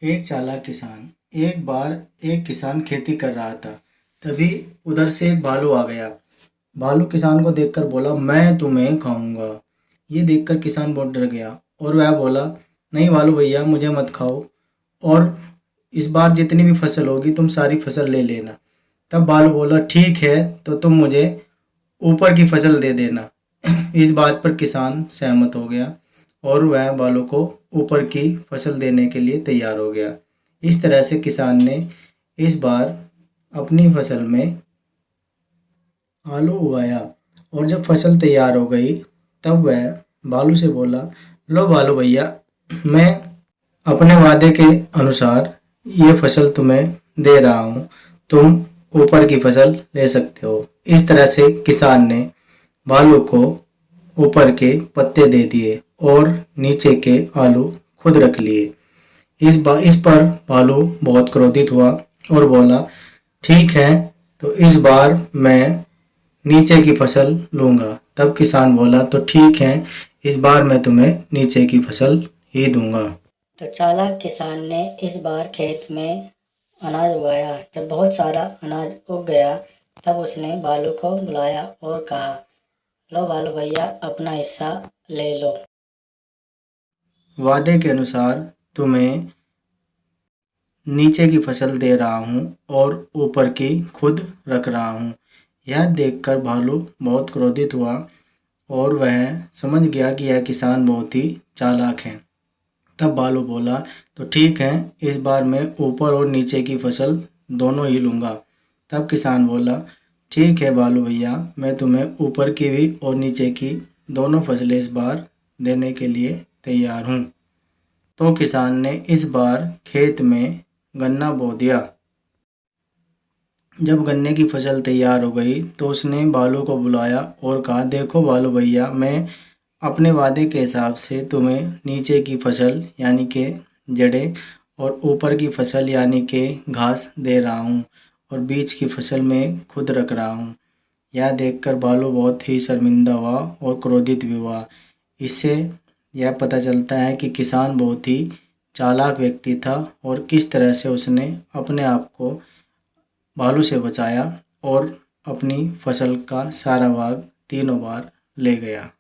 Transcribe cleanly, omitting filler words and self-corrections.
एक चालाक किसान। एक बार एक किसान खेती कर रहा था। तभी उधर से एक भालू आ गया। भालू किसान को देखकर बोला, मैं तुम्हें खाऊंगा। ये देखकर किसान बहुत डर गया और वह बोला, नहीं भालू भैया, मुझे मत खाओ, और इस बार जितनी भी फसल होगी तुम सारी फसल ले लेना। तब भालू बोला, ठीक है, तो तुम मुझे ऊपर की फसल दे देना। इस बात पर किसान सहमत हो गया और वह भालू को ऊपर की फसल देने के लिए तैयार हो गया। इस तरह से किसान ने इस बार अपनी फसल में आलू उगाया, और जब फसल तैयार हो गई तब वह भालू से बोला, लो भालू भैया, मैं अपने वादे के अनुसार ये फसल तुम्हें दे रहा हूँ, तुम ऊपर की फसल ले सकते हो। इस तरह से किसान ने भालू को ऊपर के पत्ते दे दिए और नीचे के आलू खुद रख लिए। इस पर भालू बहुत क्रोधित हुआ और बोला, ठीक है, तो इस बार मैं नीचे की फसल लूँगा। तब किसान बोला, तो ठीक है, इस बार मैं तुम्हें नीचे की फसल ही दूंगा। तो चालाक किसान ने इस बार खेत में अनाज उगाया। जब बहुत सारा अनाज उग गया तब उसने भालू को बुलाया और कहा, लो भालू भैया, अपना हिस्सा ले लो। वादे के अनुसार तुम्हें नीचे की फसल दे रहा हूँ और ऊपर की खुद रख रहा हूँ। यह देखकर भालू बहुत क्रोधित हुआ और वह समझ गया कि यह किसान बहुत ही चालाक है। तब भालू बोला, तो ठीक है, इस बार मैं ऊपर और नीचे की फसल दोनों ही लूँगा। तब किसान बोला, ठीक है भालू भैया, मैं तुम्हें ऊपर की भी और नीचे की दोनों फसलें इस बार देने के लिए तैयार हूँ। तो किसान ने इस बार खेत में गन्ना बो दिया। जब गन्ने की फसल तैयार हो गई तो उसने भालू को बुलाया और कहा, देखो भालू भैया, मैं अपने वादे के हिसाब से तुम्हें नीचे की फसल यानी कि जड़ें और ऊपर की फसल यानी कि घास दे रहा हूँ, और बीच की फसल मैं खुद रख रहा हूँ। यह देखकर भालू बहुत ही शर्मिंदा हुआ और क्रोधित भी हुआ। इससे यह पता चलता है कि किसान बहुत ही चालाक व्यक्ति था और किस तरह से उसने अपने आप को भालू से बचाया और अपनी फसल का सारा भाग तीनों बार ले गया।